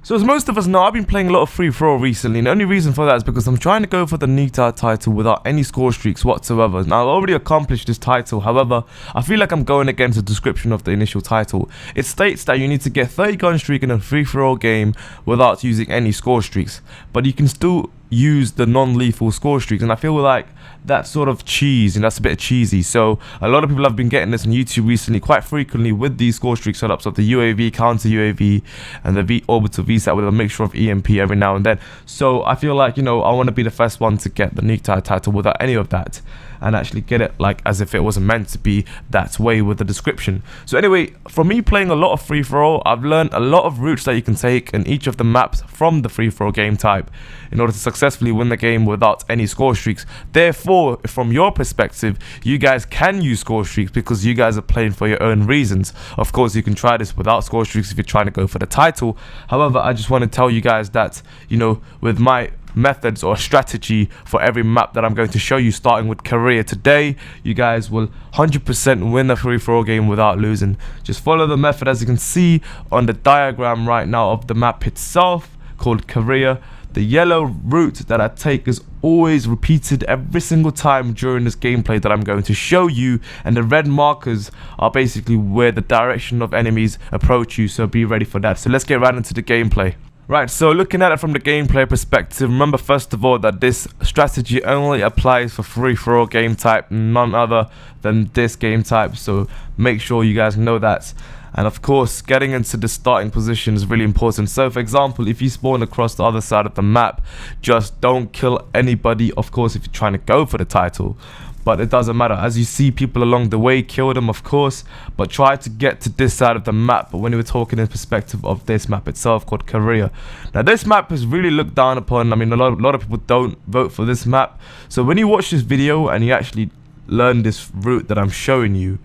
So as most of us know, I've been playing a lot of free-for-all recently, and the only reason for that is because I'm trying to go for the Nuked title without any score streaks whatsoever. Now, I've already accomplished this title, however, I feel like I'm going against the description of the initial title. It states that you need to get 30 gun streak in a free-for-all game without using any score streaks, but you can still use the non-lethal score streaks, and I feel like that's sort of cheese, and that's a bit cheesy. So a lot of people have been getting this on YouTube recently quite frequently with these score streak setups of the UAV, counter UAV, and the orbital VSAT with a mixture of EMP every now and then. So I feel like, you know, I want to be the first one to get the Nuked title without any of that, and actually get it like as if it wasn't meant to be that way with the description. So anyway, from me playing a lot of free-for-all, I've learned a lot of routes that you can take in each of the maps from the free-for-all game type in order to successfully win the game without any score streaks. Therefore, from your perspective, you guys can use score streaks because you guys are playing for your own reasons. Of course, you can try this without score streaks if you're trying to go for the title. However, I just want to tell you guys that, you know, with my methods or strategy for every map that I'm going to show you, starting with Korea today, you guys will 100% win the free-for-all game without losing. Just follow the method as you can see on the diagram right now of the map itself called Korea. The yellow route that I take is always repeated every single time during this gameplay that I'm going to show you, and the red markers are basically where the direction of enemies approach you, so be ready for that. So let's get right into the gameplay. Right, so looking at it from the gameplay perspective, remember first of all that this strategy only applies for free-for-all game type, none other than this game type, so make sure you guys know that. And of course, getting into the starting position is really important. So for example, if you spawn across the other side of the map, just don't kill anybody, of course, if you're trying to go for the title. But it doesn't matter. As you see people along the way, kill them, of course, but try to get to this side of the map. But when we're talking in perspective of this map itself called Korea, now this map is really looked down upon. I mean, a lot of people don't vote for this map. So when you watch this video and you actually learn this route that I'm showing you,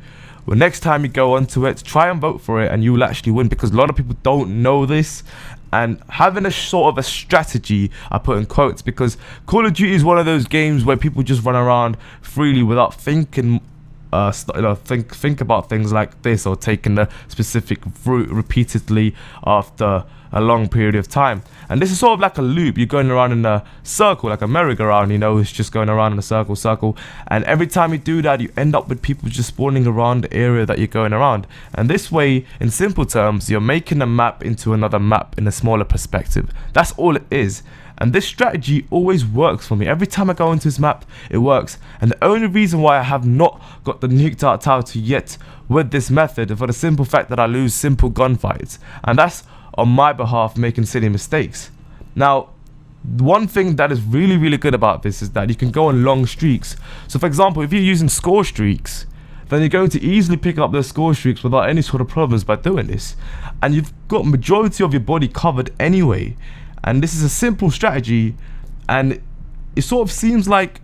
well, next time you go onto it, try and vote for it and you will actually win, because a lot of people don't know this. And having a sort of a strategy, I put in quotes, because Call of Duty is one of those games where people just run around freely without thinking, think about things like this, or taking the specific route repeatedly after a long period of time. And this is sort of like a loop. You're going around in a circle, like a merry-go-round, you know, it's just going around in a circle. And every time you do that, you end up with people just spawning around the area that you're going around. And this way, in simple terms, you're making a map into another map in a smaller perspective. That's all it is. And this strategy always works for me. Every time I go into this map, it works. And the only reason why I have not got the Nuked title yet with this method is for the simple fact that I lose simple gunfights. And that's on my behalf making silly mistakes. Now, one thing that is really good about this is that you can go on long streaks. So for example, if you're using score streaks, then you're going to easily pick up those score streaks without any sort of problems by doing this. And you've got majority of your body covered anyway. And this is a simple strategy, and it sort of seems like,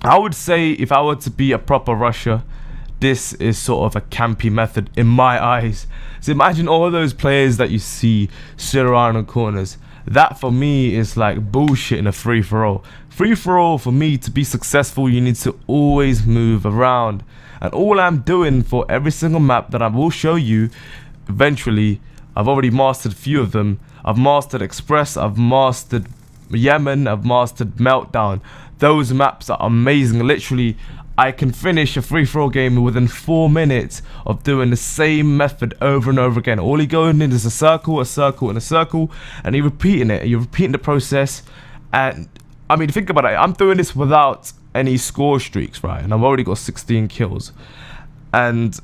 I would say, if I were to be a proper rusher, this is sort of a campy method in my eyes. So imagine all those players that you see sit around in corners. That for me is like bullshit in a free-for-all. Free-for-all, for me to be successful, you need to always move around. And all I'm doing for every single map that I will show you eventually, I've already mastered a few of them. I've mastered Express, I've mastered Yemen, I've mastered Meltdown. Those maps are amazing. Literally, I can finish a free-for-all game within 4 minutes of doing the same method over and over again. All you're going in is a circle, and a circle, and you're repeating it. You're repeating the process. And I mean, think about it. I'm doing this without any score streaks, right? And I've already got 16 kills. And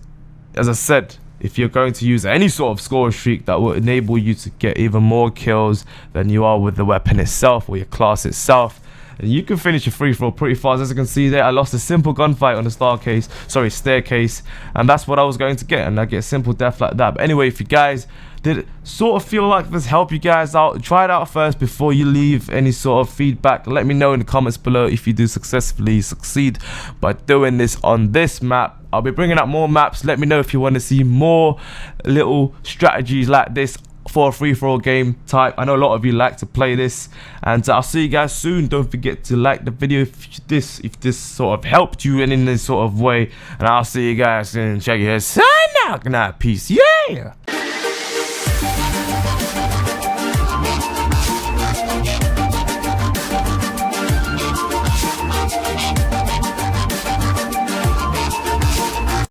as I said, if you're going to use any sort of score streak, that will enable you to get even more kills than you are with the weapon itself or your class itself. And you can finish your free-for-all pretty fast. As you can see there, I lost a simple gunfight on the staircase, and that's what I was going to get, and I get a simple death like that. But anyway, if you guys did sort of feel like this helped you guys out, try it out first before you leave any sort of feedback. Let me know in the comments below if you do successfully succeed by doing this on this map. I'll be bringing out more maps. Let me know if you want to see more little strategies like this for a free-for-all game type. I know a lot of you like to play this, and I'll see you guys soon. Don't forget to like the video if this sort of helped you in this sort of way, and I'll see you guys soon. Check your sign out. Good night, peace. Yeah.